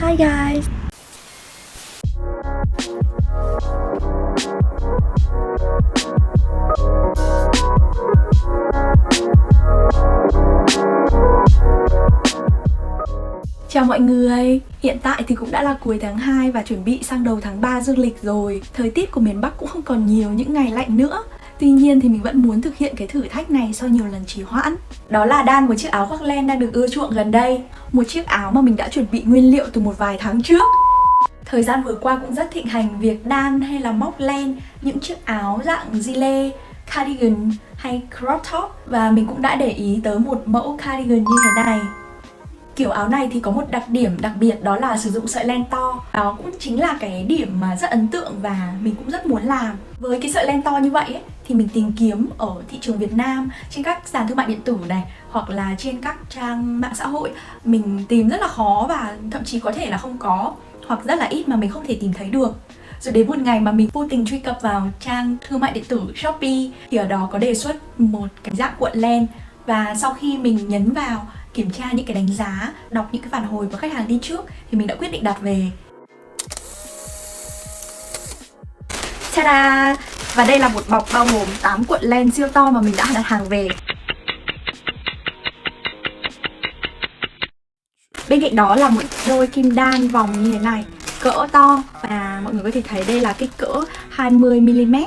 Hi guys! Chào mọi người! Hiện tại thì cũng đã là cuối tháng 2 và chuẩn bị sang đầu tháng 3 dương lịch rồi. Thời tiết của miền Bắc cũng không còn nhiều những ngày lạnh nữa. Tuy nhiên thì mình vẫn muốn thực hiện cái thử thách này sau nhiều lần trì hoãn. Đó là đan một chiếc áo khoác len đang được ưa chuộng gần đây. Một chiếc áo mà mình đã chuẩn bị nguyên liệu từ một vài tháng trước. Thời gian vừa qua cũng rất thịnh hành việc đan hay là móc len những chiếc áo dạng gilet, cardigan hay crop top. Và mình cũng đã để ý tới một mẫu cardigan như thế này. Kiểu áo này thì có một đặc điểm đặc biệt, đó là sử dụng sợi len to. Đó cũng chính là cái điểm mà rất ấn tượng và mình cũng rất muốn làm. Với cái sợi len to như vậy ấy, thì mình tìm kiếm ở thị trường Việt Nam trên các sàn thương mại điện tử này, hoặc là trên các trang mạng xã hội, mình tìm rất là khó và thậm chí có thể là không có, hoặc rất là ít mà mình không thể tìm thấy được. Rồi đến một ngày mà mình vô tình truy cập vào trang thương mại điện tử Shopee thì ở đó có đề xuất một cái dạng cuộn len. Và sau khi mình nhấn vào kiểm tra những cái đánh giá, đọc những cái phản hồi của khách hàng đi trước thì mình đã quyết định đặt về. Ta-da! Và đây là một bọc bao gồm 8 cuộn len siêu to mà mình đã đặt hàng về. Bên cạnh đó là một đôi kim đan vòng như thế này, cỡ to, và mọi người có thể thấy đây là kích cỡ 20mm.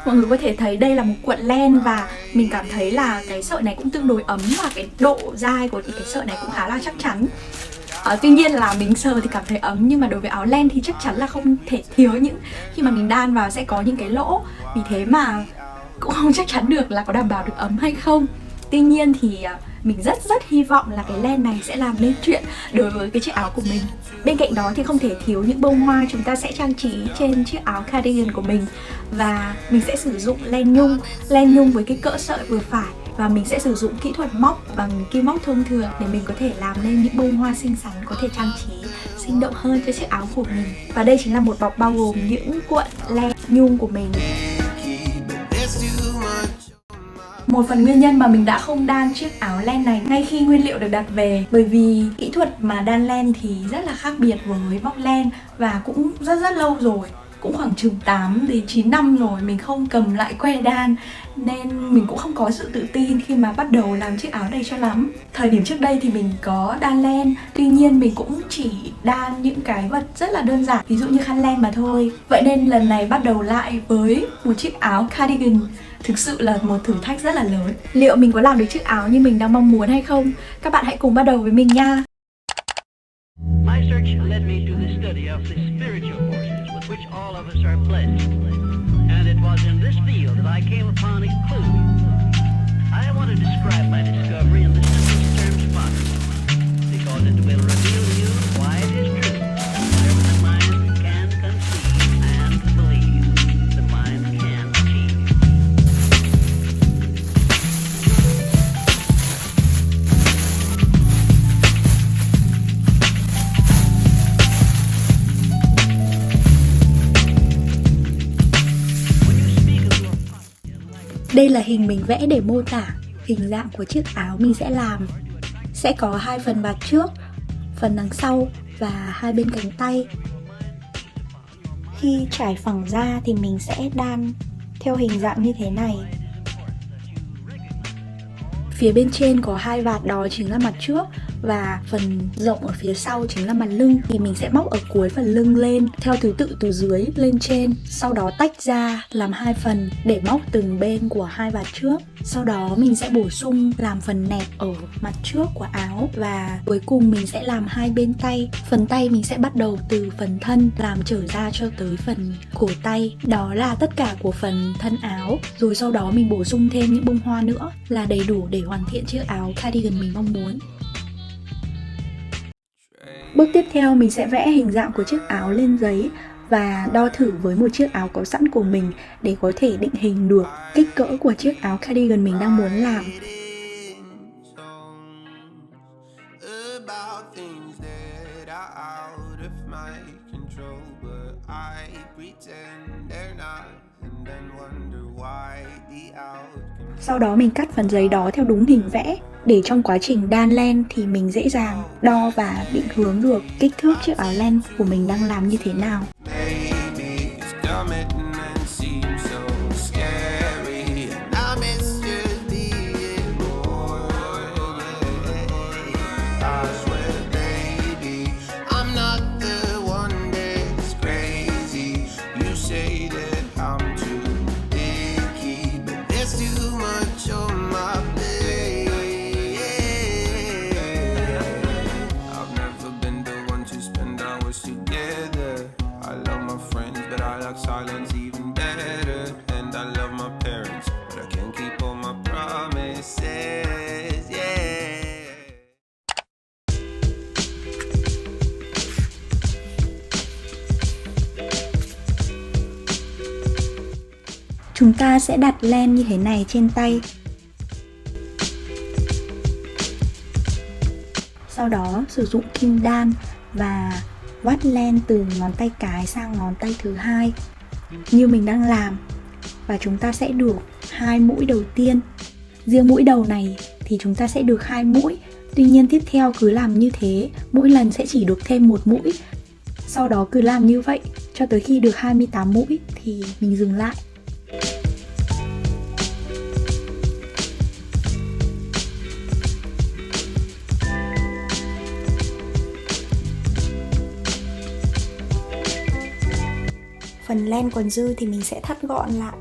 Mọi người có thể thấy đây là một cuộn len và mình cảm thấy là cái sợi này cũng tương đối ấm và cái độ dai của cái sợi này cũng khá là chắc chắn. Tuy nhiên là mình sờ thì cảm thấy ấm, nhưng mà đối với áo len thì chắc chắn là không thể thiếu những khi mà mình đan vào sẽ có những cái lỗ, vì thế mà cũng không chắc chắn được là có đảm bảo được ấm hay không. Tuy nhiên thì mình rất hy vọng là cái len này sẽ làm nên chuyện đối với cái chiếc áo của mình. Bên cạnh đó thì không thể thiếu những bông hoa chúng ta sẽ trang trí trên chiếc áo cardigan của mình. Và mình sẽ sử dụng len nhung với cái cỡ sợi vừa phải. Và mình sẽ sử dụng kỹ thuật móc bằng kim móc thông thường để mình có thể làm nên những bông hoa xinh xắn, có thể trang trí sinh động hơn cho chiếc áo của mình. Và đây chính là một bọc bao gồm những cuộn len nhung của mình. Một phần nguyên nhân mà mình đã không đan chiếc áo len này ngay khi nguyên liệu được đặt về, bởi vì kỹ thuật mà đan len thì rất là khác biệt với móc len và cũng rất lâu rồi. Cũng khoảng chừng 8 đến 9 năm rồi mình không cầm lại que đan, nên mình cũng không có sự tự tin khi mà bắt đầu làm chiếc áo này cho lắm. Thời điểm trước đây thì mình có đan len, tuy nhiên mình cũng chỉ đan những cái vật rất là đơn giản, ví dụ như khăn len mà thôi. Vậy nên lần này bắt đầu lại với một chiếc áo cardigan thực sự là một thử thách rất là lớn. Liệu mình có làm được chiếc áo như mình đang mong muốn hay không? Các bạn hãy cùng bắt đầu với mình nha! My search led me to the study of the spiritual forces with which all of us are pledged. And it was in this field that I came upon a clue. I want to describe my discovery in the simplest terms possible, because it will reveal to you why it is true. Whatever the mind can conceive and believe, the mind can achieve. Đây là hình mình vẽ để mô tả hình dạng của chiếc áo mình sẽ làm. Sẽ có hai phần bạt trước, phần đằng sau và hai bên cánh tay. Khi trải phẳng ra thì mình sẽ đan theo hình dạng như thế này. Phía bên trên có hai vạt, đó chính là mặt trước, và phần rộng ở phía sau chính là mặt lưng. Thì mình sẽ móc ở cuối phần lưng lên theo thứ tự từ dưới lên trên, sau đó tách ra làm hai phần để móc từng bên của hai vạt trước. Sau đó mình sẽ bổ sung làm phần nẹp ở mặt trước của áo, và cuối cùng mình sẽ làm hai bên tay. Phần tay mình sẽ bắt đầu từ phần thân làm trở ra cho tới phần cổ tay. Đó là tất cả của phần thân áo. Rồi sau đó mình bổ sung thêm những bông hoa nữa là đầy đủ để hoàn thiện chiếc áo cardigan mình mong muốn. Bước tiếp theo mình sẽ vẽ hình dạng của chiếc áo lên giấy và đo thử với một chiếc áo có sẵn của mình để có thể định hình được kích cỡ của chiếc áo cardigan mình đang muốn làm. Sau đó mình cắt phần giấy đó theo đúng hình vẽ để trong quá trình đan len thì mình dễ dàng đo và định hướng được kích thước chiếc áo len của mình đang làm như thế nào. Silence even better, and I love my parents, but I can't keep all my promises. Yeah. Chúng ta sẽ đặt len như thế này trên tay. Sau đó sử dụng kim đan và vắt len từ ngón tay cái sang ngón tay thứ hai như mình đang làm, và chúng ta sẽ được 2 mũi đầu tiên. Riêng mũi đầu này thì chúng ta sẽ được 2 mũi. Tuy nhiên tiếp theo cứ làm như thế, mỗi lần sẽ chỉ được thêm 1 mũi. Sau đó cứ làm như vậy cho tới khi được 28 mũi thì mình dừng lại. Phần len còn dư thì mình sẽ thắt gọn lại.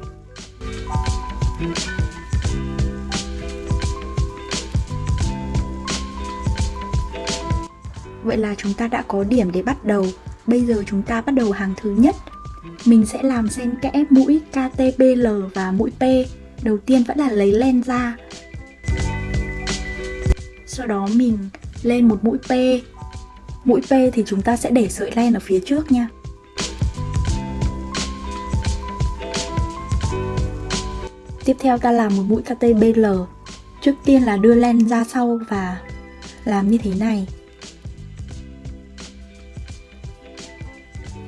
Vậy là chúng ta đã có điểm để bắt đầu. Bây giờ chúng ta bắt đầu hàng thứ nhất. Mình sẽ làm xen kẽ mũi KTBL và mũi P. Đầu tiên vẫn là lấy len ra. Sau đó mình lên một mũi P. Mũi P thì chúng ta sẽ để sợi len ở phía trước nha. Tiếp theo ta làm một mũi KTBL. Trước tiên là đưa len ra sau và làm như thế này.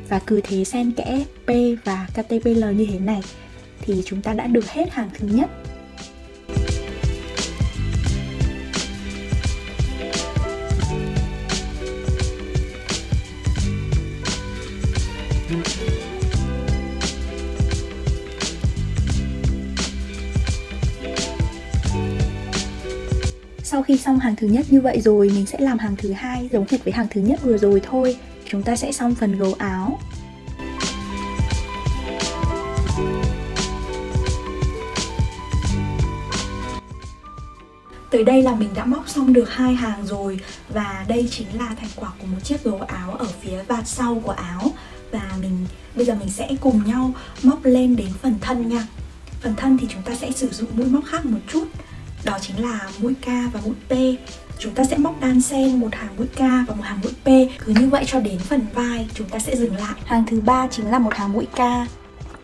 Và cứ thế xen kẽ P và KTBL như thế này thì chúng ta đã được hết hàng thứ nhất. Sau khi xong hàng thứ nhất như vậy rồi, mình sẽ làm hàng thứ hai giống hệt với hàng thứ nhất vừa rồi thôi. Chúng ta sẽ xong phần gấu áo. Tới đây là mình đã móc xong được 2 hàng rồi. Và đây chính là thành quả của một chiếc gấu áo ở phía vạt sau của áo. Và bây giờ mình sẽ cùng nhau móc lên đến phần thân nha. Phần thân thì chúng ta sẽ sử dụng mũi móc khác một chút. Đó chính là mũi K và mũi P. Chúng ta sẽ móc đan xen một hàng mũi K và một hàng mũi P. Cứ như vậy cho đến phần vai chúng ta sẽ dừng lại. Hàng thứ 3 chính là một hàng mũi K.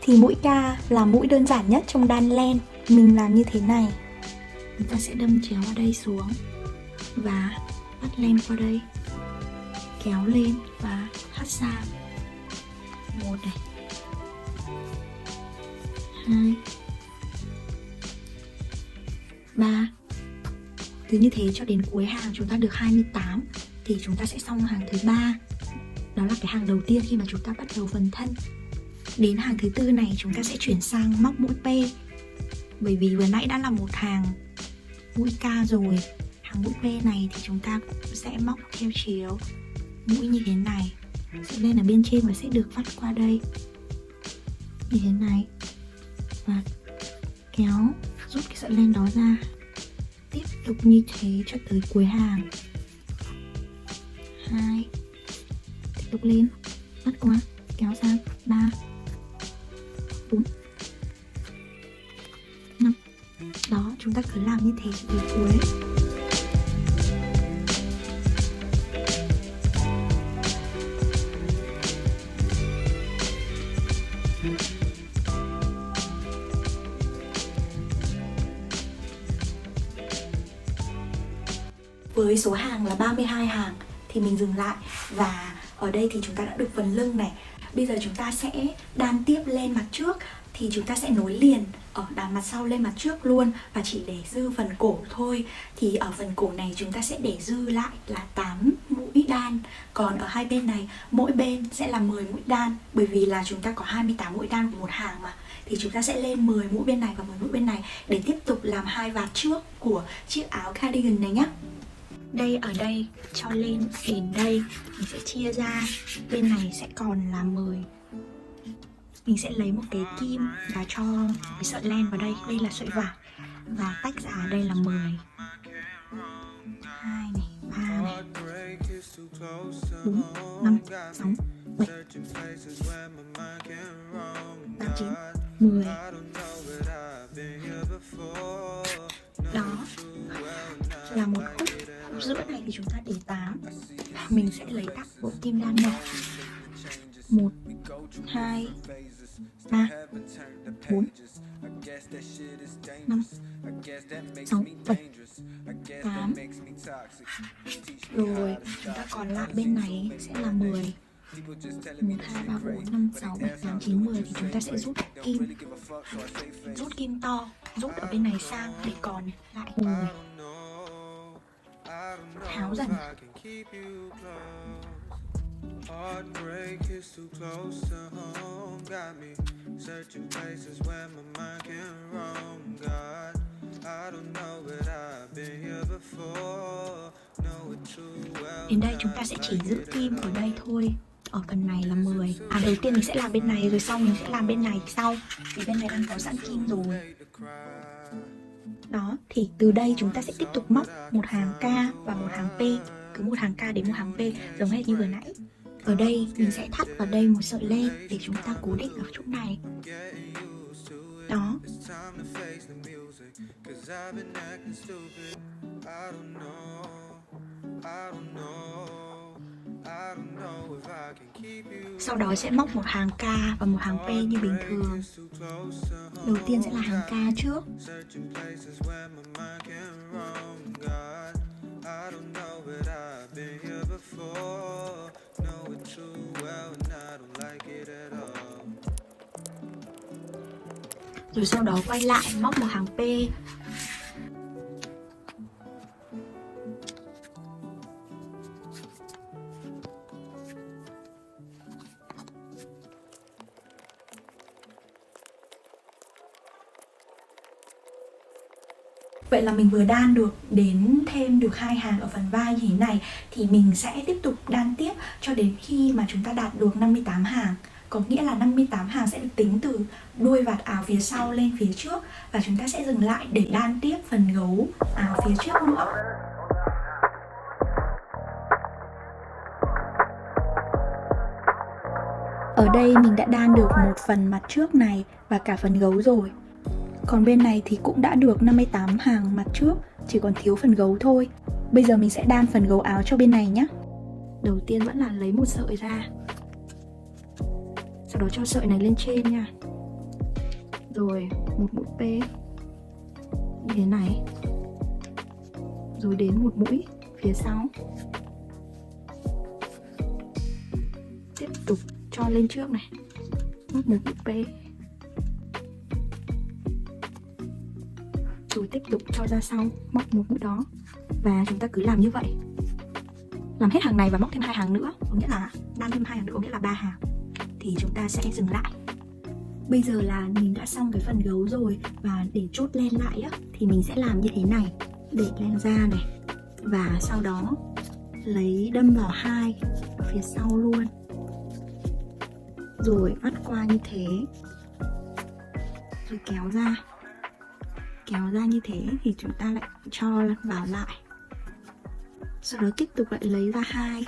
Thì mũi K là mũi đơn giản nhất trong đan len. Mình làm như thế này. Chúng ta sẽ đâm chéo ở đây xuống và bắt len qua đây, kéo lên và thắt sang. 1 này, 2, 3. Cứ như thế cho đến cuối hàng chúng ta được 28 thì chúng ta sẽ xong hàng thứ 3. Đó là cái hàng đầu tiên khi mà chúng ta bắt đầu phần thân. Đến hàng thứ 4 này chúng ta sẽ chuyển sang móc mũi P. Bởi vì vừa nãy đã là một hàng mũi K rồi. Hàng mũi P này thì chúng ta cũng sẽ móc theo chiều mũi như thế này. Sợi len ở bên trên và sẽ được vắt qua đây như thế này. Và kéo, rút cái sợi len đó ra. Tiếp tục như thế cho tới cuối hàng. 2. Tiếp tục lên, vắt qua, kéo sang. 3, 4, 5. Đó, chúng ta cứ làm như thế cho tới cuối. Với số hàng là 32 hàng thì mình dừng lại. Và Ở đây thì chúng ta đã được phần lưng này. Bây giờ chúng ta sẽ đan tiếp lên mặt trước. Thì chúng ta sẽ nối liền ở đàn mặt sau lên mặt trước luôn, và chỉ để dư phần cổ thôi. Thì ở phần cổ này chúng ta sẽ để dư lại là 8 mũi đan. Còn ở hai bên này mỗi bên sẽ là 10 mũi đan. Bởi vì là chúng ta có 28 mũi đan của một hàng mà. Thì chúng ta sẽ lên 10 mũi bên này và 10 mũi bên này để tiếp tục làm hai vạt trước của chiếc áo cardigan này nhé. Đây, ở đây cho lên đến đây mình sẽ chia ra. Bên này sẽ còn là 10. Mình sẽ lấy một cái kim và cho cái sợi len vào đây. Đây là sợi vải. Và tách ra đây là 10, 2 này, 3 này, 4, 5, 6, 7, 8, 9, 10. Đó là một khúc. Khúc giữa này thì chúng ta để 8. Mình sẽ lấy các bộ kim đan nhỏ. 1, 2, 3, 4, 5, 6, 7, 8. Rồi chúng ta còn lại bên này sẽ là 10. 1, 2, 3, 4, 5, 6, 7, 8, 9, 10. Thì chúng ta sẽ rút kim. Rút kim to. Rút ở bên này sang để còn lại 10. Tháo dần. Heartbreak is too close to home, got me searching places where my mind can roam. God, I don't know but I've been here before, know it too well. Đến đây chúng ta sẽ chỉ giữ kim ở đây thôi. Ở phần này là 10. Đầu tiên mình sẽ làm bên này rồi sau mình sẽ làm bên này sau. Vì bên này đang có sẵn kim rồi. Đó, thì từ đây chúng ta sẽ tiếp tục móc một hàng K và một hàng P. Cứ một hàng K đến một hàng P, giống hệt như vừa nãy. Ở đây mình sẽ thắt vào đây một sợi len để chúng ta cố định ở chỗ này. Đó. Sau đó sẽ móc một hàng K và một hàng P như bình thường. Đầu tiên sẽ là hàng K trước. Rồi sau đó quay lại móc một hàng P. Vậy là mình vừa đan được đến thêm được 2 hàng ở phần vai như thế này. Thì mình sẽ tiếp tục đan tiếp cho đến khi mà chúng ta đạt được 58 hàng. Có nghĩa là 58 hàng sẽ được tính từ đuôi vạt áo phía sau lên phía trước. Và chúng ta sẽ dừng lại để đan tiếp phần gấu áo phía trước nữa. Ở đây mình đã đan được một phần mặt trước này và cả phần gấu rồi. Còn bên này thì cũng đã được 58 hàng mặt trước, chỉ còn thiếu phần gấu thôi. Bây giờ mình sẽ đan phần gấu áo cho bên này nhé. Đầu tiên vẫn là lấy một sợi ra. Sau đó cho sợi này lên trên nha. Rồi một mũi P như thế này. Rồi đến một mũi phía sau. Tiếp tục cho lên trước này. Móc một mũi P. Rồi tiếp tục cho ra sau, móc một mũi đó. Và chúng ta cứ làm như vậy. Làm hết hàng này và móc thêm 2 hàng nữa. Có nghĩa là đan thêm 2 hàng nữa, có nghĩa là 3 hàng. Thì chúng ta sẽ dừng lại. Bây giờ là mình đã xong cái phần gấu rồi. Và để chốt len lại á, thì mình sẽ làm như thế này. Để len ra này. Và sau đó lấy đâm vào 2 ở phía sau luôn. Rồi vắt qua như thế. Rồi kéo ra. Kéo ra như thế thì chúng ta lại cho vào lại. Sau đó tiếp tục lại lấy ra 2.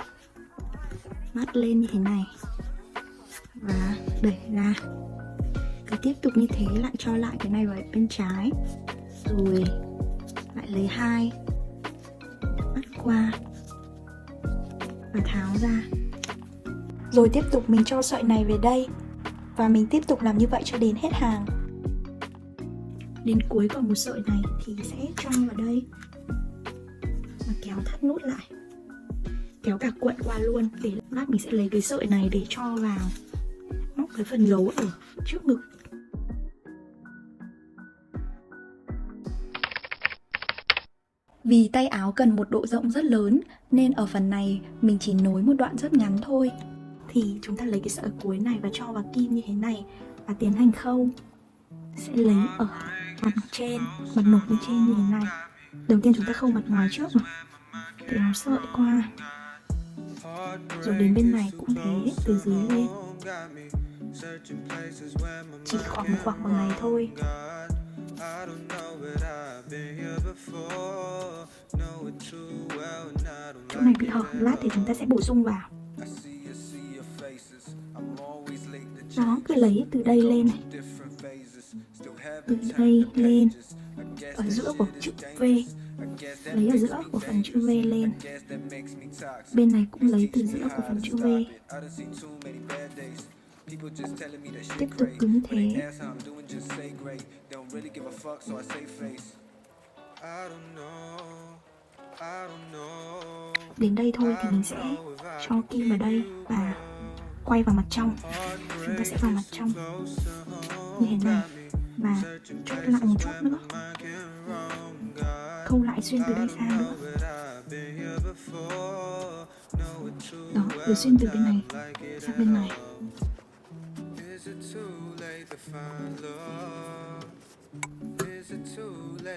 Vắt lên như thế này. Và đẩy ra. Cứ tiếp tục như thế, lại cho lại cái này vào bên trái. Rồi lại lấy 2. Vắt qua. Và tháo ra. Rồi tiếp tục mình cho sợi này về đây. Và mình tiếp tục làm như vậy cho đến hết hàng. Đến cuối còn một sợi này thì sẽ cho vào đây và kéo thắt nút lại. Kéo cả cuộn qua luôn để Lát mình sẽ lấy cái sợi này để cho vào móc cái phần gấu ở trước ngực. Vì tay áo cần một độ rộng rất lớn nên ở phần này mình chỉ nối một đoạn rất ngắn thôi. Thì chúng ta lấy cái sợi cuối này và cho vào kim như thế này và tiến hành khâu. Sẽ lấy ở mặt trên, mặt nổi bên trên như thế này. Đầu tiên chúng ta khâu mặt ngoài trước này, kéo sợi qua, rồi đến bên này cũng thế, từ dưới lên. Chỉ khoảng một khoảng bằng này thôi. Chỗ này bị hở, lát thì chúng ta sẽ bổ sung vào. Đó, cứ lấy từ đây lên này, từ đây lên, ở giữa của chữ V, lấy ở giữa của phần chữ V lên. Bên này cũng lấy từ giữa của phần chữ V. Tiếp tục cứ như thế. Đến đây thôi thì mình sẽ cho kim vào đây và quay vào mặt trong. Chúng ta sẽ vào mặt trong như thế này và chốt lại một chút nữa, khâu lại xuyên từ đây sang nữa. Đó, rồi xuyên từ bên này sang bên này.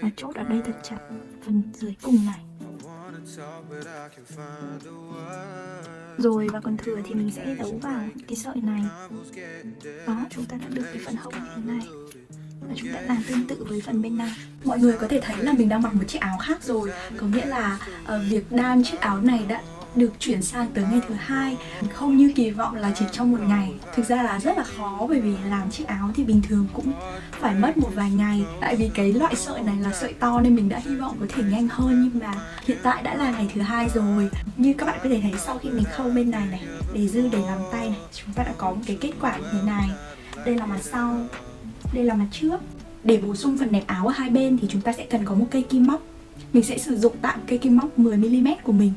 Và chốt ở đây thật chặt phần dưới cùng này. Rồi và còn thừa thì mình sẽ đấu vào cái sợi này. Đó, chúng ta đã được cái phần hông như thế này. Và chúng ta làm tương tự với phần bên này. Mọi người có thể thấy là mình đang mặc một chiếc áo khác rồi. Có nghĩa là việc đan chiếc áo này đã được chuyển sang tới ngày thứ 2, không như kỳ vọng là chỉ trong một ngày. Thực ra là rất là khó, bởi vì làm chiếc áo thì bình thường cũng phải mất một vài ngày. Tại vì cái loại sợi này là sợi to nên mình đã hy vọng có thể nhanh hơn, nhưng mà hiện tại đã là ngày thứ 2 rồi. Như các bạn có thể thấy sau khi mình khâu bên này này, để dư để làm tay này, chúng ta đã có một cái kết quả như thế này. Đây là mặt sau, đây là mặt trước. Để bổ sung phần nẹp áo ở hai bên thì chúng ta sẽ cần có một cây kim móc. Mình sẽ sử dụng tạm cây kim móc 10mm của mình,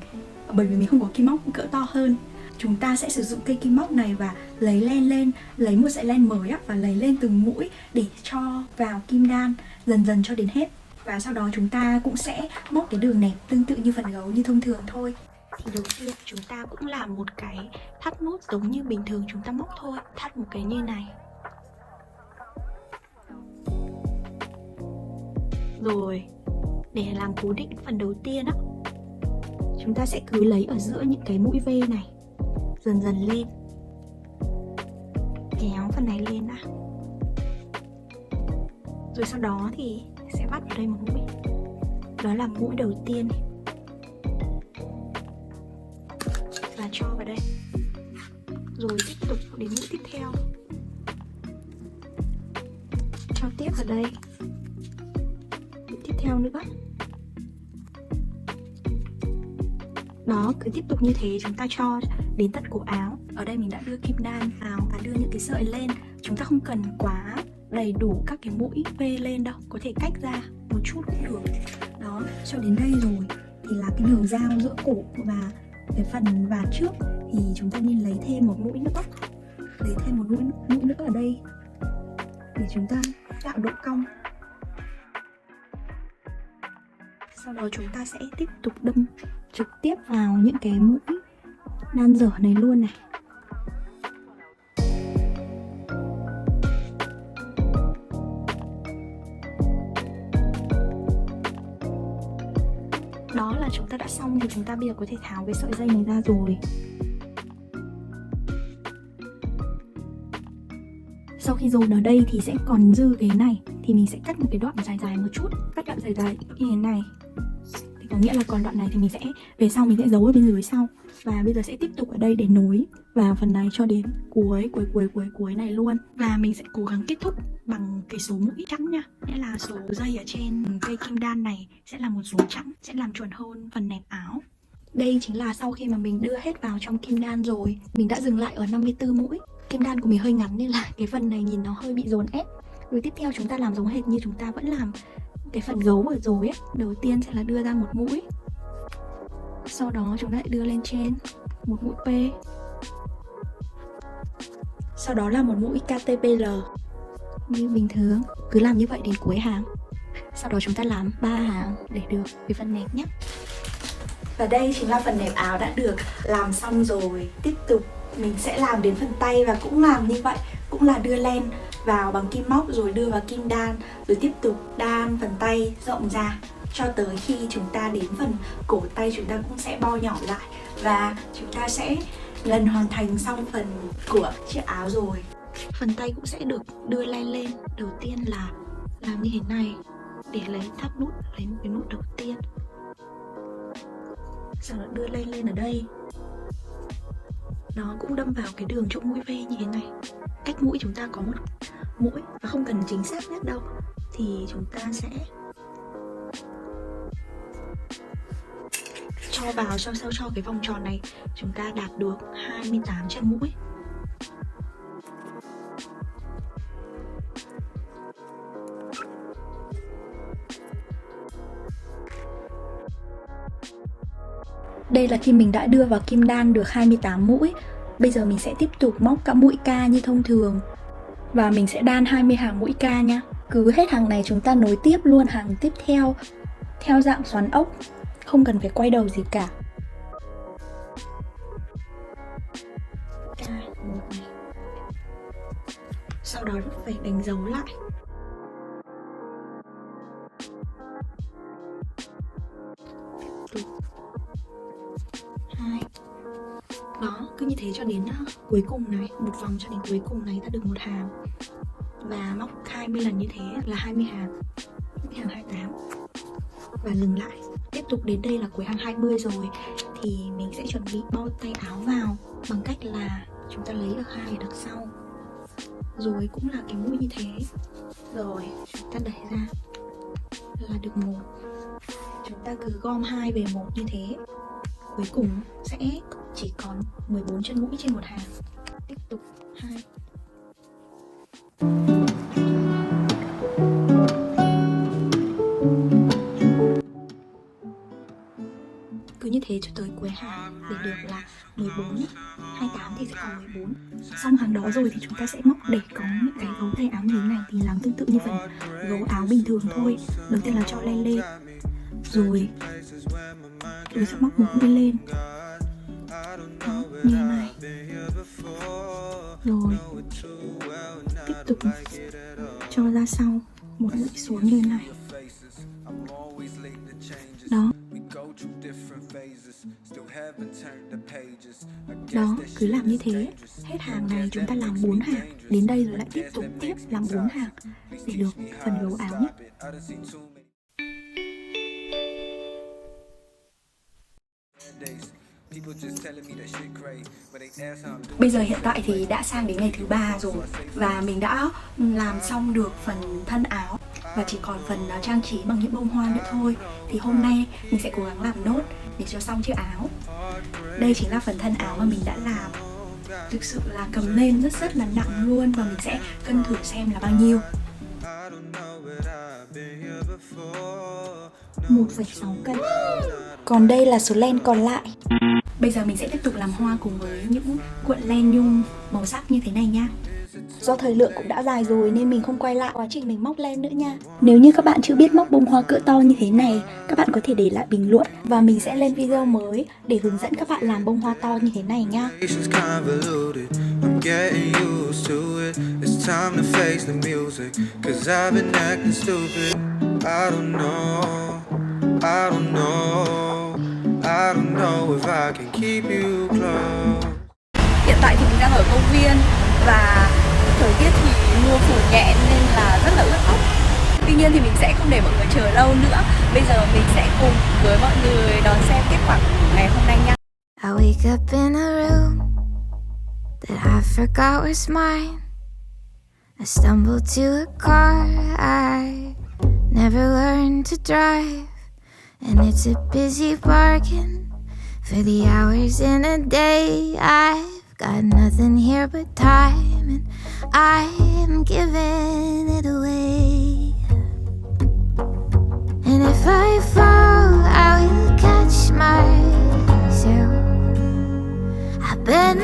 bởi vì mình không có kim móc cỡ to hơn. Chúng ta sẽ sử dụng cây kim móc này và lấy len lên, lấy một sợi len mới và lấy lên từng mũi để cho vào kim đan dần dần cho đến hết. Và sau đó chúng ta cũng sẽ móc cái đường nẹp tương tự như phần gấu như thông thường thôi. Thì đầu tiên chúng ta cũng làm một cái thắt nút giống như bình thường chúng ta móc thôi. Thắt một cái như này. Rồi, để làm cố định phần đầu tiên á, chúng ta sẽ cứ lấy ở giữa những cái mũi V này, dần dần lên, kéo phần này lên đã. Rồi sau đó thì sẽ vắt vào đây một mũi. Đó là mũi đầu tiên này. Và cho vào đây. Rồi tiếp tục đến mũi tiếp theo. Cho tiếp vào đây. Mũi tiếp theo nữa. Đó, cứ tiếp tục như thế chúng ta cho đến tận cổ áo. Ở đây mình đã đưa kim đan vào và đưa những cái sợi lên. Chúng ta không cần quá đầy đủ các cái mũi V lên đâu, có thể cách ra một chút cũng được. Đó, cho đến đây rồi thì là cái đường giao giữa cổ và cái phần vạt trước thì chúng ta nên lấy thêm một mũi nữa. Lấy thêm một mũi nữa ở đây để chúng ta tạo độ cong. Sau đó chúng ta sẽ tiếp tục đâm trực tiếp vào những cái mũi đan dở này luôn này. Đó là chúng ta đã xong thì chúng ta bây giờ có thể tháo cái sợi dây này ra rồi. Sau khi dồn ở đây thì sẽ còn dư cái này, thì mình sẽ cắt một cái đoạn dài dài một chút. Cắt đoạn dài dài như thế này. Thì có nghĩa là còn đoạn này thì mình sẽ về sau mình sẽ giấu ở bên dưới sau. Và bây giờ sẽ tiếp tục ở đây để nối vào phần này cho đến cuối này luôn. Và mình sẽ cố gắng kết thúc bằng cái số mũi trắng nha. Nghĩa là số dây ở trên cây kim đan này sẽ là một số trắng, sẽ làm chuẩn hơn phần nẹp áo. Đây chính là sau khi mà mình đưa hết vào trong kim đan rồi. Mình đã dừng lại ở 54 mũi. Kim đan của mình hơi ngắn nên là cái phần này nhìn nó hơi bị dồn ép. Rồi tiếp theo chúng ta làm giống hệt như chúng ta vẫn làm cái phần gấu vừa rồi ấy. Đầu tiên sẽ là đưa ra một mũi, sau đó chúng ta lại đưa lên trên một mũi P, sau đó là một mũi KTPL. Như bình thường, cứ làm như vậy đến cuối hàng. Sau đó chúng ta làm 3 hàng để được cái phần nẹp nhé. Và đây chính là phần nẹp áo đã được làm xong rồi. Tiếp tục mình sẽ làm đến phần tay và cũng làm như vậy, cũng là đưa len vào bằng kim móc rồi đưa vào kim đan, rồi tiếp tục đan phần tay rộng ra cho tới khi chúng ta đến phần cổ tay chúng ta cũng sẽ bo nhỏ lại và chúng ta sẽ gần hoàn thành xong phần của chiếc áo rồi. Phần tay cũng sẽ được đưa len lên. Đầu tiên là làm như thế này để lấy thắt nút, lấy một cái nút đầu tiên, sau đó đưa len lên ở đây. Nó cũng đâm vào cái đường chỗ mũi V như thế này. Cách mũi chúng ta có một mũi và không cần chính xác nhất đâu, thì chúng ta sẽ cho vào sao cho cái vòng tròn này chúng ta đạt được 28 chân mũi. Đây là khi mình đã đưa vào kim đan được 28 mũi. Bây giờ mình sẽ tiếp tục móc các mũi K như thông thường. Và mình sẽ đan 20 hàng mũi K nha. Cứ hết hàng này chúng ta nối tiếp luôn hàng tiếp theo theo dạng xoắn ốc, không cần phải quay đầu gì cả. K1 này. Sau đó phải đánh dấu lại. Tiếp tục 2. Đó, cứ như thế cho đến cuối cùng này, một vòng cho đến cuối cùng này ta được một hàng. Và móc 20 lần như thế là 20 hàng. Hàng 28. Và dừng lại. Tiếp tục đến đây là cuối hàng 20 rồi thì mình sẽ chuẩn bị bo tay áo vào bằng cách là chúng ta lấy được 2 ở đằng sau. Rồi cũng là cái mũi như thế. Rồi chúng ta đẩy ra là được 1. Chúng ta cứ gom 2 về 1 như thế. Cuối cùng sẽ chỉ còn 14 chân mũi trên một hàng. Tiếp tục 2. Cứ như thế cho tới cuối hàng để được là 14, 28 thì sẽ còn 14. Xong hàng đó rồi thì chúng ta sẽ móc để có những cái gấu tay áo như thế này thì làm tương tự như phần gấu áo bình thường thôi. Đầu tiên là cho len lên, rồi tôi sẽ móc một mũi lên. Đó, như này. Rồi tiếp tục cho ra sau một mũi xuống như này. Đó. Đó, cứ làm như thế. Hết hàng này chúng ta làm 4 hàng. Đến đây rồi lại tiếp tục làm 4 hàng để được phần gấu áo nhé. Bây giờ hiện tại thì đã sang đến ngày thứ 3 rồi và mình đã làm xong được phần thân áo và chỉ còn phần trang trí bằng những bông hoa nữa thôi. Thì hôm nay mình sẽ cố gắng làm nốt để cho xong chiếc áo. Đây chính là phần thân áo mà mình đã làm. Thực sự là cầm lên rất là nặng luôn và mình sẽ cân thử xem là bao nhiêu. 1,6 cân. Còn đây là số len còn lại. Bây giờ mình sẽ tiếp tục làm hoa cùng với những cuộn len nhung màu sắc như thế này nha. Do thời lượng cũng đã dài rồi nên mình không quay lại quá trình mình móc len nữa nha. Nếu như các bạn chưa biết móc bông hoa cỡ to như thế này, các bạn có thể để lại bình luận và mình sẽ lên video mới để hướng dẫn các bạn làm bông hoa to như thế này nha. Hiện tại thì mình đang ở công viên và thời tiết thì mưa phủ nhẹ nên là rất là ướt ốc. Tuy nhiên thì mình sẽ không để mọi người chờ lâu nữa. Bây giờ mình sẽ cùng với mọi người đón xem kết quả của ngày hôm nay nha. I wake up in a room that I forgot was mine. I stumble to a car I never learned to drive, and it's a busy bargain for the hours in a day. I've got nothing here but time, and I'm giving it away. And if I fall, I will catch myself. I've been